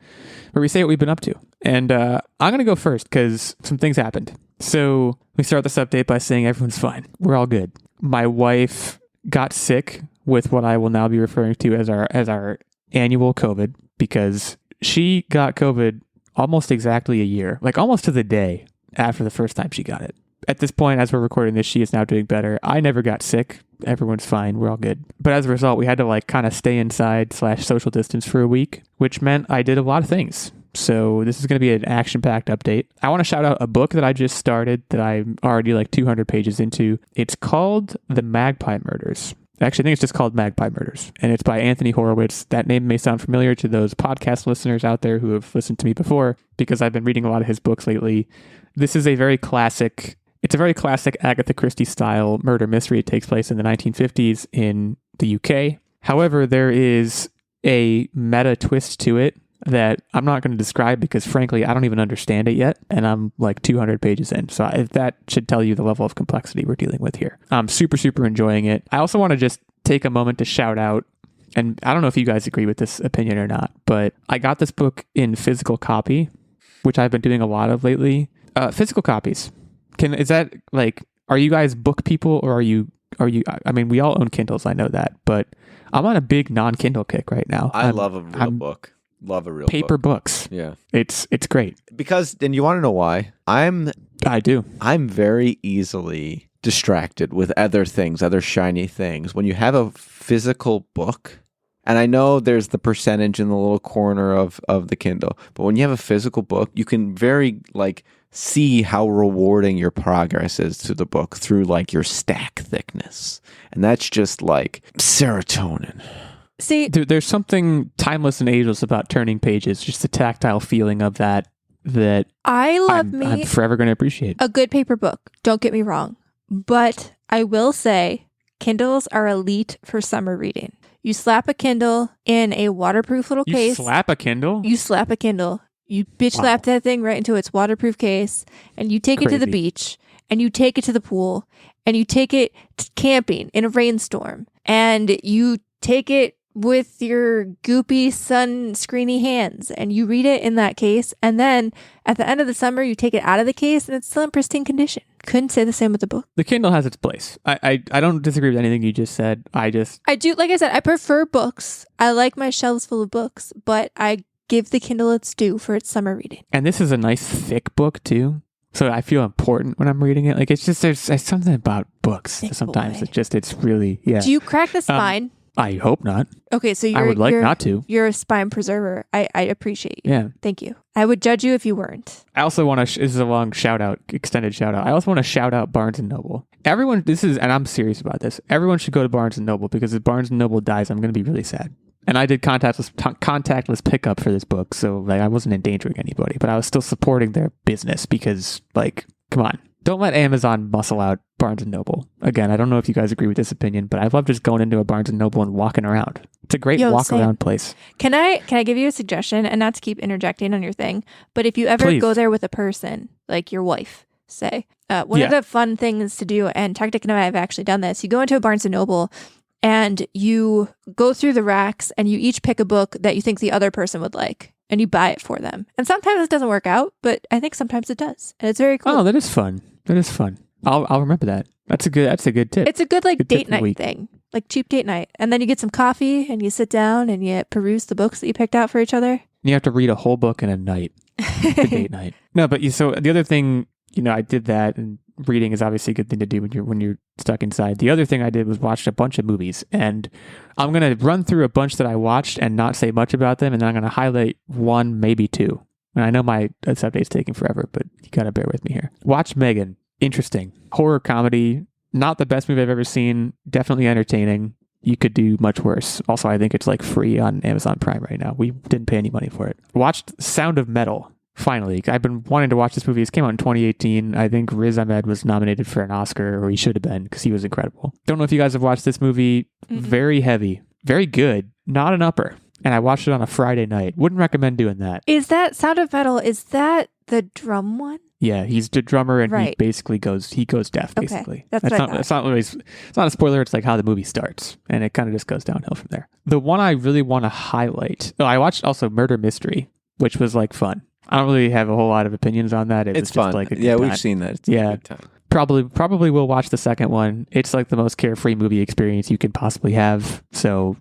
where we say what we've been up to. And I'm going to go first because some things happened. So we start this update by saying everyone's fine. We're all good. My wife got sick with what I will now be referring to as our annual COVID because she got COVID almost exactly a year, like almost to the day after the first time she got it. At this point, as we're recording this, she is now doing better. I never got sick. Everyone's fine. We're all good. But as a result, we had to like kind of stay inside / social distance for a week, which meant I did a lot of things. So this is going to be an action-packed update. I want to shout out a book that I just started that I'm already like 200 pages into. It's called The Magpie Murders. Actually, I think it's just called Magpie Murders, and it's by Anthony Horowitz. That name may sound familiar to those podcast listeners out there who have listened to me before, because I've been reading a lot of his books lately. This is a very classic Agatha Christie style murder mystery. It takes place in the 1950s in the UK. However, there is a meta twist to it that I'm not going to describe because, frankly, I don't even understand it yet, and I'm like 200 pages in. So that should tell you the level of complexity we're dealing with here. I'm super, super enjoying it. I also want to just take a moment to shout out, and I don't know if you guys agree with this opinion or not, but I got this book in physical copy, which I've been doing a lot of lately. Physical copies. Are you guys book people or are you I mean, we all own Kindles. I know that, but I'm on a big non-Kindle kick right now. I love a real book. Love a real paper book. books. Yeah. It's great. Because, and you want to know why? I do. I'm very easily distracted with other things, other shiny things. When you have a physical book, and I know there's the percentage in the little corner of the Kindle, but when you have a physical book, you can very see how rewarding your progress is to the book through your stack thickness. And that's just serotonin. See, There's something timeless and ageless about turning pages, just the tactile feeling of that I'm forever going to appreciate. A good paper book, don't get me wrong. But I will say Kindles are elite for summer reading. You slap a Kindle in a waterproof little case. You slap a Kindle? You slap a Kindle. You bitch slap that thing right into its waterproof case, and you take it to the beach, and you take it to the pool, and you take it camping in a rainstorm, and you take it with your goopy sunscreeny hands, and you read it in that case, and then at the end of the summer you take it out of the case and it's still in pristine condition. Couldn't say the same with the book. The Kindle has its place. I don't disagree with anything you just said. I do, like I said, I prefer books. I like my shelves full of books, but I give the Kindle its due for its summer reading. And this is a nice thick book too, so I feel important when I'm reading it. It's just there's something about books thick sometimes. boy. It's really Do you crack the spine? I hope not. Okay, so I would like not to. You're a spine preserver. I appreciate you. Yeah. Thank you. I would judge you if you weren't. I also want to, this is a long shout out, extended shout out. I also want to shout out Barnes & Noble. Everyone, and I'm serious about this, everyone should go to Barnes & Noble, because if Barnes & Noble dies, I'm going to be really sad. And I did contactless pickup for this book, so I wasn't endangering anybody, but I was still supporting their business because, come on. Don't let Amazon muscle out Barnes & Noble. Again, I don't know if you guys agree with this opinion, but I love just going into a Barnes & Noble and walking around. It's a great walk-around place. Can I give you a suggestion, and not to keep interjecting on your thing, but if you ever go there with a person, like your wife, say, one of the fun things to do, and Techtic and I have actually done this, you go into a Barnes & Noble and you go through the racks and you each pick a book that you think the other person would like, and you buy it for them. And sometimes it doesn't work out, but I think sometimes it does. And it's very cool. Oh, that is fun. That is fun. I'll remember that. That's a good tip. It's a good date night thing. Cheap date night. And then you get some coffee and you sit down and you peruse the books that you picked out for each other. You have to read a whole book in a night. Good date night. No, but so the other thing, I did that, and reading is obviously a good thing to do when you're stuck inside. The other thing I did was watch a bunch of movies, and I'm going to run through a bunch that I watched and not say much about them, and then I'm going to highlight one, maybe two. And I know my update's taking forever, but you got to bear with me here. Watch Megan. Interesting. Horror comedy. Not the best movie I've ever seen. Definitely entertaining. You could do much worse. Also, I think it's free on Amazon Prime right now. We didn't pay any money for it. Watched Sound of Metal. Finally. I've been wanting to watch this movie. It came out in 2018. I think Riz Ahmed was nominated for an Oscar, or he should have been, because he was incredible. Don't know if you guys have watched this movie. Mm-hmm. Very heavy. Very good. Not an upper. And I watched it on a Friday night. Wouldn't recommend doing that. Is that Sound of Metal? Is that the drum one? Yeah, he's the drummer, and he basically goes deaf, basically. Okay, that's what I thought. It's not a spoiler, it's how the movie starts, and it kind of just goes downhill from there. The one I really want to highlight, I watched also Murder Mystery, which was fun. I don't really have a whole lot of opinions on that. It's fun. Just, a good we've time. seen that. It's a good time. Probably will watch the second one. It's the most carefree movie experience you could possibly have. So,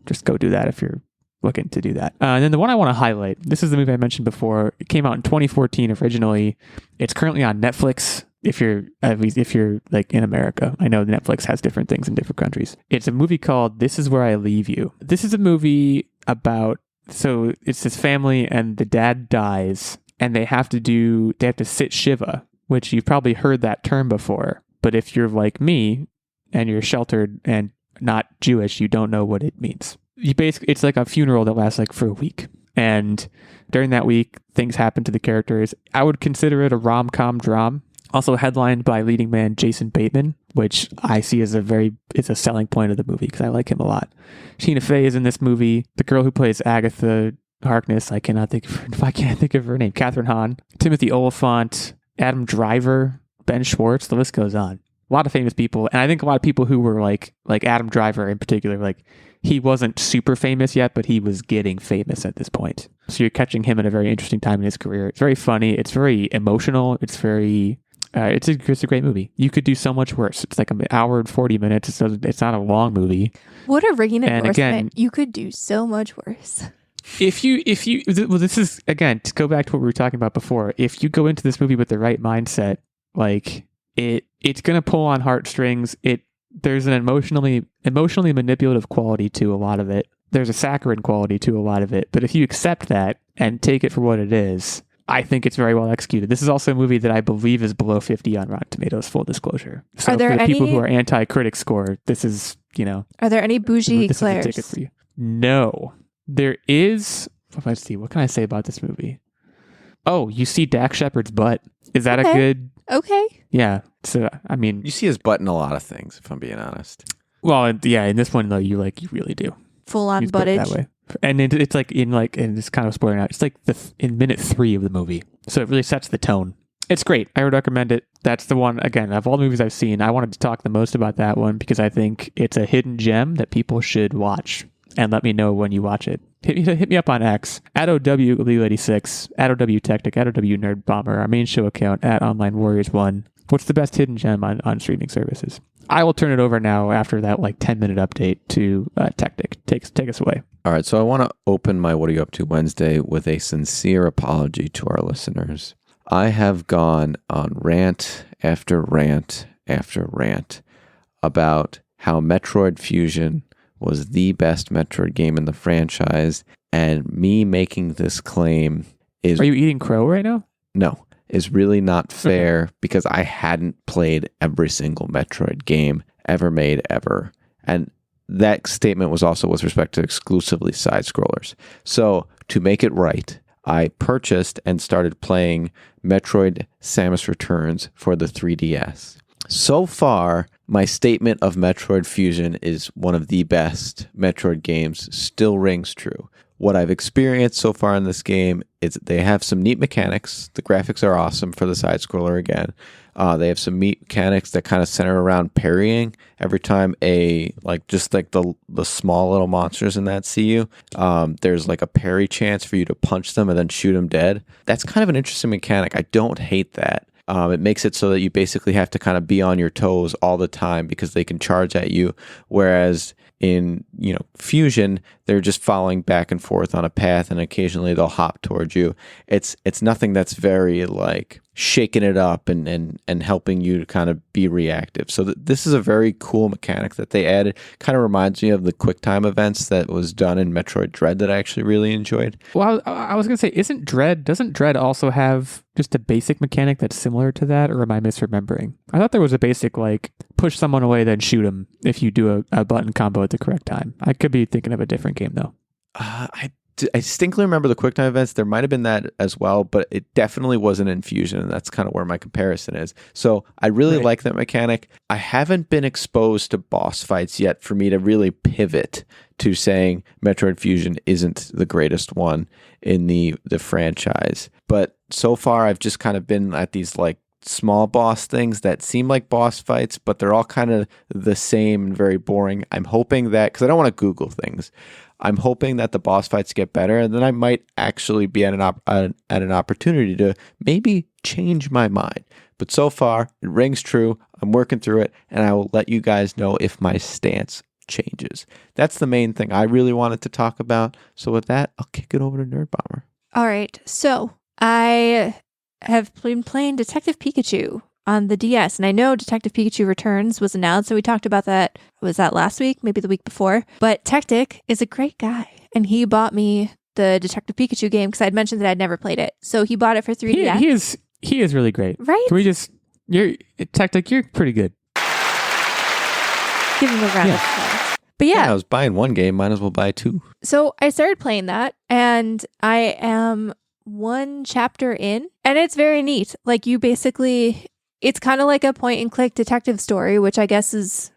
just go do that if you're looking to do that. And then the one I want to highlight, this is the movie I mentioned before. It came out in 2014 originally. It's currently on Netflix. If you're in America, I know Netflix has different things in different countries. It's a movie called This Is Where I Leave You. This is a movie about, so it's this family and the dad dies, and they have to sit Shiva, which you've probably heard that term before. But if you're like me and you're sheltered and not Jewish, you don't know what it means. It's a funeral that lasts for a week. And during that week, things happen to the characters. I would consider it a rom-com drama. Also headlined by leading man Jason Bateman, which I see as it's a selling point of the movie because I like him a lot. Tina Fey is in this movie. The girl who plays Agatha Harkness, I can't think of her name. Catherine Hahn. Timothy Oliphant, Adam Driver, Ben Schwartz. The list goes on. A lot of famous people, and I think a lot of people who were like Adam Driver in particular, he wasn't super famous yet, but he was getting famous at this point. So you're catching him at a very interesting time in his career. It's very funny. It's very emotional. It's very It's a great movie. You could do so much worse. It's like an hour and 40 minutes. It's not a long movie. What a ringing And endorsement. again- You could do so much worse. If you, well, this is, again, to go back to what we were talking about before, if you go into this movie with the right mindset, like, it's going to pull on heartstrings. There's an emotionally manipulative quality to a lot of it. There's a saccharine quality to a lot of it. But if you accept that and take it for what it is, I think it's very well executed. This is also a movie that I believe is below 50 on Rotten Tomatoes, full disclosure. So Are there for the people any- who are anti-critic score, this is, Are there any bougie this is a ticket Claires? for you. No. There is, let's see, what can I say about this movie? Oh, you see Dak Shepard's butt. Is that a Okay. good, Okay. yeah. So, I mean, You see his butt in a lot of things, if I'm being honest. well, yeah, in this one, though, you really do. Full on He's put it buttage. that way. And it's like and it's kind of spoiling out. It's like in minute 3 of the movie, so it really sets the tone. It's great. I would recommend it. That's the one. Again, of all the movies I've seen, I wanted to talk the most about that one because I think it's a hidden gem that people should watch. And let me know when you watch it. Hit me up on X at OW86, at OW Techtic, at OW Nerdbomber, our main show account at Online Warriors 1. What's the best hidden gem on streaming services? I will turn it over now after that 10-minute update to Techtic. Take us away. All right, so I want to open my What Are You Up To Wednesday with a sincere apology to our listeners. I have gone on rant after rant after rant about how Metroid Fusion was the best Metroid game in the franchise, and me making this claim is Are you eating crow right now? no, is really not fair because I hadn't played every single Metroid game ever made ever. And that statement was also with respect to exclusively side scrollers. So to make it right, I purchased and started playing Metroid Samus Returns for the 3DS. So far, my statement of Metroid Fusion is one of the best Metroid games still rings true. What I've experienced so far in this game is they have some neat mechanics. The graphics are awesome for the side scroller again. They have some neat mechanics that kind of center around parrying every time the small little monsters in that see you. There's like a parry chance for you to punch them and then shoot them dead. That's kind of an interesting mechanic. I don't hate that. It makes it so that you basically have to kind of be on your toes all the time because they can charge at you. Whereas in, Fusion, they're just following back and forth on a path and occasionally they'll hop towards you. It's nothing that's very shaking it up and helping you to kind of be reactive. So this is a very cool mechanic that they added. Kind of reminds me of the QuickTime events that was done in Metroid Dread that I actually really enjoyed. Well, I was going to say, doesn't Dread also have just a basic mechanic that's similar to that, or am I misremembering? I thought there was a basic, push someone away, then shoot them if you do a button combo at the correct time. I could be thinking of a different game, though. I distinctly remember the QuickTime events. There might have been that as well, but it definitely wasn't in Fusion, and that's kind of where my comparison is. So I really like that mechanic. I haven't been exposed to boss fights yet for me to really pivot to saying Metroid Fusion isn't the greatest one in the franchise. But so far, I've just kind of been at these small boss things that seem like boss fights, but they're all kind of the same and very boring. I'm hoping that, because I don't want to Google things, I'm hoping that the boss fights get better, and then I might actually be at an opportunity to maybe change my mind. But so far, it rings true. I'm working through it, and I will let you guys know if my stance changes. That's the main thing I really wanted to talk about. So with that, I'll kick it over to Nerdbomber. All right. So I have been playing Detective Pikachu on the DS, and I know Detective Pikachu Returns was announced, so we talked about that. Was that last week? Maybe the week before. But Techtic is a great guy, and he bought me the Detective Pikachu game because I'd mentioned that I'd never played it. So he bought it for 3DS. He is really great. Right? Can we Techtic, you're pretty good. Give him a round of applause. But yeah, I was buying one game, might as well buy two. so I started playing that, and I am one chapter in, and it's very neat. It's kind of like a point and click detective story, which I guess is,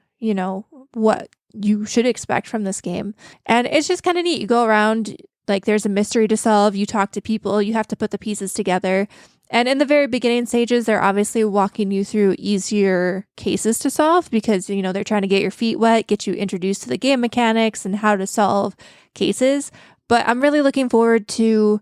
what you should expect from this game. And it's just kind of neat. You go around, there's a mystery to solve, you talk to people, you have to put the pieces together. And in the very beginning stages, they're obviously walking you through easier cases to solve because, they're trying to get your feet wet, get you introduced to the game mechanics and how to solve cases. But I'm really looking forward to,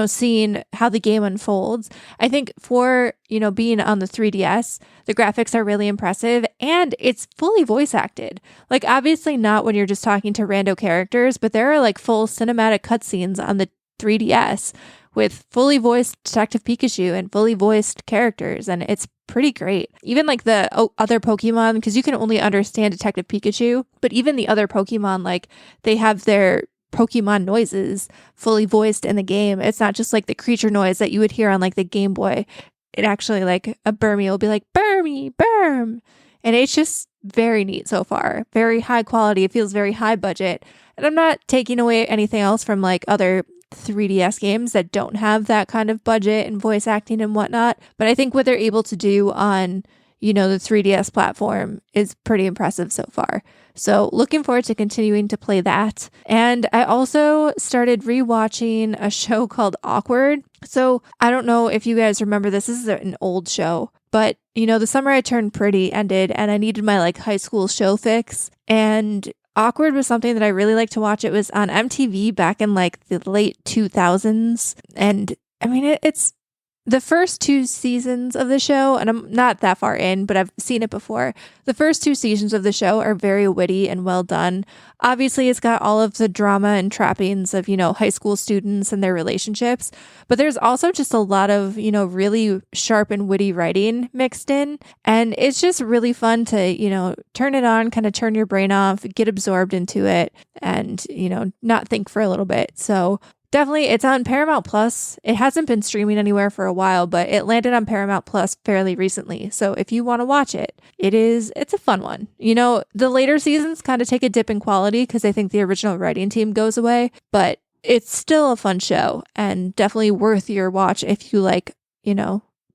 seeing how the game unfolds. I think for, being on the 3DS, the graphics are really impressive and it's fully voice acted. Like, obviously not when you're just talking to rando characters, but there are like full cinematic cutscenes on the 3DS with fully voiced Detective Pikachu and fully voiced characters, and it's pretty great. Even like the other Pokemon, because you can only understand Detective Pikachu, but even the other Pokemon, like they have their Pokemon noises fully voiced in the game. It's not just like the creature noise that you would hear on like the Game Boy. It actually, like a Burmy will be like, Burmy, Burm. And it's just very neat so far. Very high quality. It feels very high budget. And I'm not taking away anything else from like other 3DS games that don't have that kind of budget and voice acting and whatnot. But I think what they're able to do on, the 3DS platform is pretty impressive so far. So looking forward to continuing to play that. And I also started rewatching a show called Awkward. So I don't know if you guys remember this. This is an old show. But, The Summer I Turned Pretty ended and I needed my like high school show fix. And Awkward was something that I really liked to watch. It was on MTV back in like the late 2000s. And I mean, it's the first 2 seasons of the show, and I'm not that far in, but I've seen it before. The first 2 seasons of the show are very witty and well done. Obviously, it's got all of the drama and trappings of, high school students and their relationships. But there's also just a lot of, really sharp and witty writing mixed in. And it's just really fun to, turn it on, kind of turn your brain off, get absorbed into it, and, not think for a little bit. So definitely, it's on Paramount Plus. It hasn't been streaming anywhere for a while, but it landed on Paramount Plus fairly recently. So if you want to watch it, it's a fun one. The later seasons kind of take a dip in quality because I think the original writing team goes away, but it's still a fun show and definitely worth your watch if you like,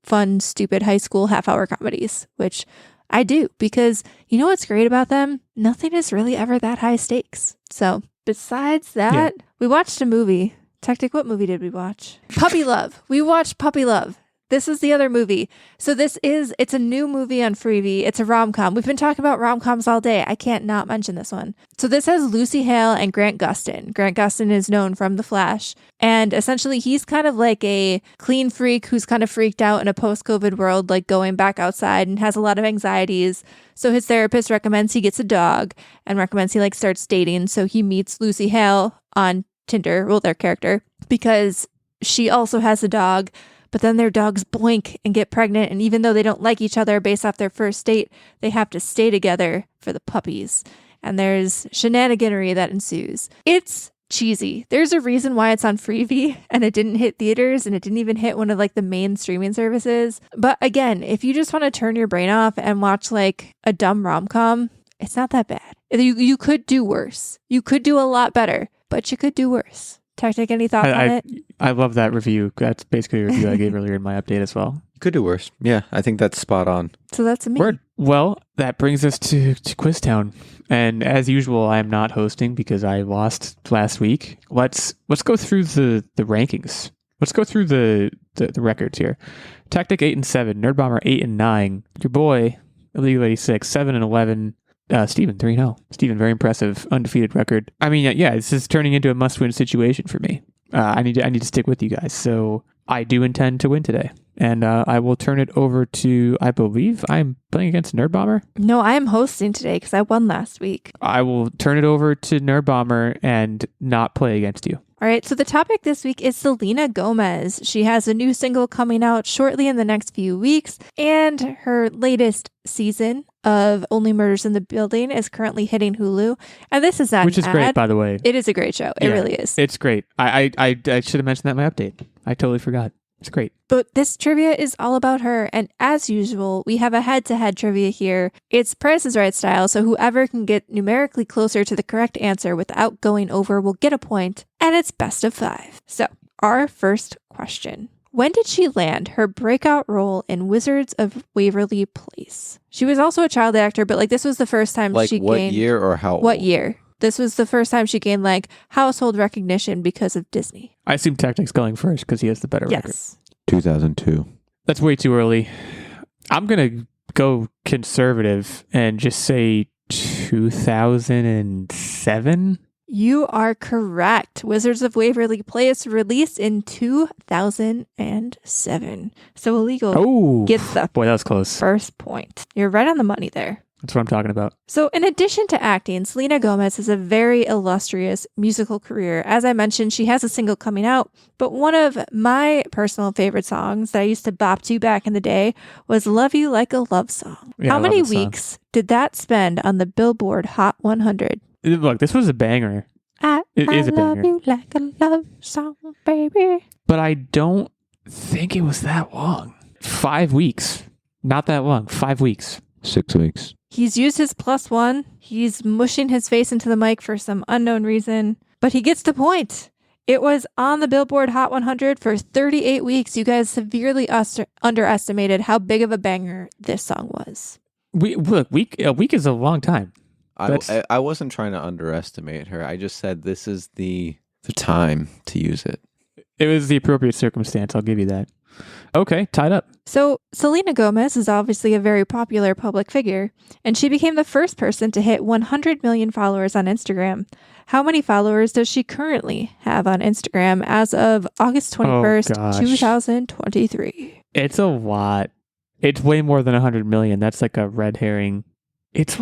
fun, stupid high school half-hour comedies, which I do because what's great about them? Nothing is really ever that high stakes. So besides that, we watched a movie. Techtic, what movie did we watch? Puppy Love. We watched Puppy Love. This is the other movie. So it's a new movie on Freevee. It's a rom-com. We've been talking about rom-coms all day. I can't not mention this one. So this has Lucy Hale and Grant Gustin. Grant Gustin is known from The Flash. And essentially he's kind of like a clean freak who's kind of freaked out in a post-COVID world, like going back outside and has a lot of anxieties. So his therapist recommends he gets a dog and recommends he starts dating. So he meets Lucy Hale on Tinder, their character, because she also has a dog, but then their dogs boink and get pregnant. And even though they don't like each other based off their first date, they have to stay together for the puppies. And there's shenaniganery that ensues. It's cheesy. There's a reason why it's on Freevee and it didn't hit theaters and it didn't even hit one of the main streaming services. But again, if you just want to turn your brain off and watch a dumb rom-com, it's not that bad. You could do worse. You could do a lot better, but you could do worse. Techtic, any thoughts on it? I love that review. That's basically a review I gave earlier in my update as well. Could do worse. Yeah, I think that's spot on. So that's me. Word. Well, that brings us to Quiztown. And as usual, I am not hosting because I lost last week. Let's go through the rankings. Let's go through the records here. Techtic 8 and 7, Nerdbomber 8 and 9. Your boy Illeagle 86 7 and 11. Steven 3-0. Steven, very impressive, undefeated record. I mean, yeah, this is turning into a must-win situation for me. I need to stick with you guys. So I do intend to win today, and I will turn it over to. I believe I'm playing against Nerdbomber. No, I am hosting today because I won last week. I will turn it over to Nerdbomber and not play against you. All right, so the topic this week is Selena Gomez. She has a new single coming out shortly in the next few weeks, and her latest season of Only Murders in the Building is currently hitting Hulu. And this is not which is an great, ad. by the way. It is a great show. It really is. It's great. I should have mentioned that in my update. I totally forgot. It's great. But this trivia is all about her. And as usual, we have a head-to-head trivia here. It's Price is Right style, so whoever can get numerically closer to the correct answer without going over will get a point. And it's best of 5. So, our first question. When did she land her breakout role in Wizards of Waverly Place? She was also a child actor, but this was the first time she what gained... year or how old? What year? This was the first time she gained household recognition because of Disney. I assume Technic's going first because he has the better record. Yes. 2002. That's way too early. I'm going to go conservative and just say 2007. You are correct. Wizards of Waverly Place released in 2007. So Illeagle gets the boy, that was close. first point. You're right on the money there. That's what I'm talking about. So in addition to acting, Selena Gomez has a very illustrious musical career. As I mentioned, she has a single coming out, but one of my personal favorite songs that I used to bop to back in the day was Love You Like a Love Song. Yeah, How I many love this song. weeks did that spend on the Billboard Hot 100? Look, this was a banger. It is a love banger. you like a love song, baby. But I don't think it was that long. 5 weeks. Not that long. 5 weeks. 6 weeks. He's used his +1. He's mushing his face into the mic for some unknown reason, but he gets the point. It was on the Billboard Hot 100 for 38 weeks. You guys severely underestimated how big of a banger this song was. A week is a long time. I wasn't trying to underestimate her. I just said this is the time to use it. It was the appropriate circumstance. I'll give you that. Okay, tied up. So Selena Gomez is obviously a very popular public figure, and she became the first person to hit 100 million followers on Instagram. How many followers does she currently have on Instagram as of August 21st, gosh. 2023? It's a lot. It's way more than 100 million. That's like a red herring. It's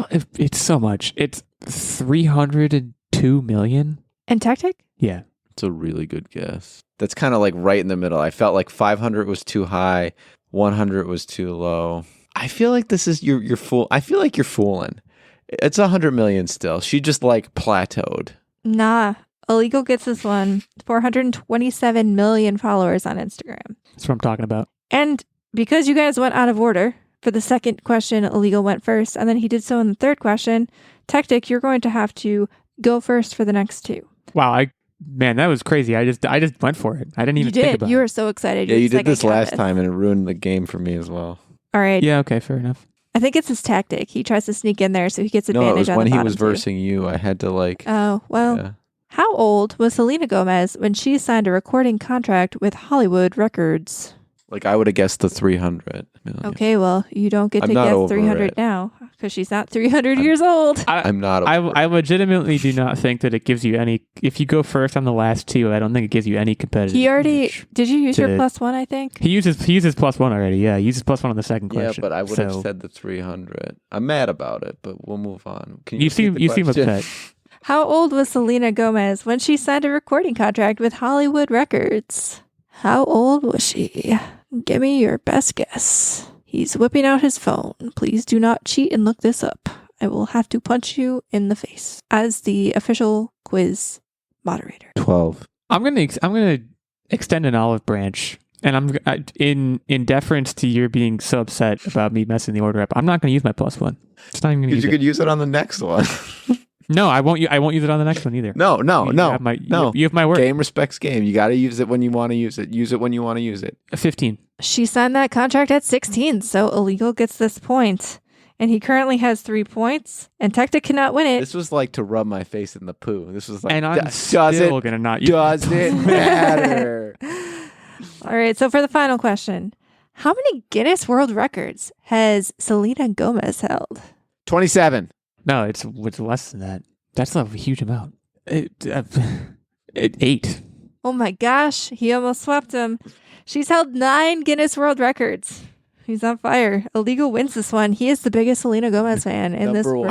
so much. It's 302 million. And Techtic? Yeah. It's a really good guess. That's kind of like right in the middle. I felt like 500 was too high, 100 was too low. I feel like this is you're fool. I feel like you're fooling. It's 100 million still. She just like plateaued. Nah. Illeagle gets this one. 427 million followers on Instagram. That's what I'm talking about. And because you guys went out of order, for the second question, Illeagle went first, and then he did so in the third question. Techtic, you're going to have to go first for the next two. Wow, man, that was crazy. I just went for it. I didn't even think about You it. were so excited. Yeah, you did this last time. time and it ruined the game for me as well. All right. Yeah, okay, fair enough. I think it's his tactic. He tries to sneak in there so he gets advantage No, it was on when the he bottom was two. versing you. I had to like. Oh, well. Yeah. How old was Selena Gomez when she signed a recording contract with Hollywood Records? Like I would have guessed the 300 million. Okay, well, you don't get I'm to not guess over 300 it. now because she's not 300 years old. I'm not. Over I legitimately do not think that it gives you any. If you go first on the last two, I don't think it gives you any competitive. He already edge. did. You use your to- +1? I think. He uses +1 already. Yeah, he uses +1 on the second Yeah, question. but I would have So, said the 300. I'm mad about it, but we'll move on. Can You seem repeat the question? upset. How old was Selena Gomez when she signed a recording contract with Hollywood Records? How old was she? Give me your best guess. He's whipping out his phone. Please do not cheat and look this up. I will have to punch you in the face as the official quiz moderator. 12. I'm gonna extend an olive branch, and in deference to your being so upset about me messing the order up. I'm not gonna use my +1. It's not even gonna Because use you it. could use it on the next one. No, I won't. I won't use it on the next one either. No. You have my word. Game respects game. You got to use it when you want to use it. Use it when you want to use it. 15. She signed that contract at 16, so Illeagle gets this point. And he currently has 3 points, and Techtic cannot win it. This was like to rub my face in the poo. This was like, And I'm does still it, gonna not use does it matter? All right, so for the final question, how many Guinness World Records has Selena Gomez held? 27. No, it's less than that. That's a huge amount. 8. Oh my gosh, he almost swept him. She's held 9 Guinness World Records. He's on fire. Illeagle wins this one. He is the biggest Selena Gomez fan in this Number world.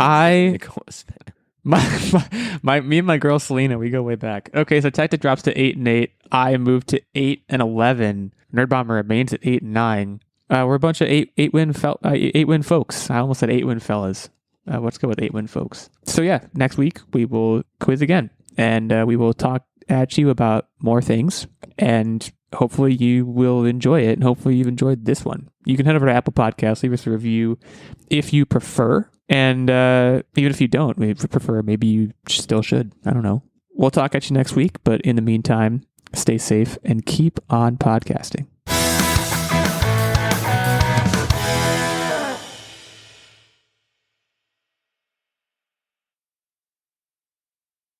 one. Me and my girl Selena, we go way back. Okay, so Techtic drops to 8 and 8. I moved to 8 and 11. Nerdbomber remains at 8 and 9. We're a bunch of 8 win folks. I almost said 8 win fellas. Let's go with 8 win folks. So yeah, next week we will quiz again, and we will talk at you about more things, and hopefully you will enjoy it, and hopefully you've enjoyed this one. You can head over to Apple Podcasts, leave us a review if you prefer, and even if you don't, maybe if you prefer, maybe you still should. I don't know. We'll talk at you next week, but in the meantime, stay safe and keep on podcasting.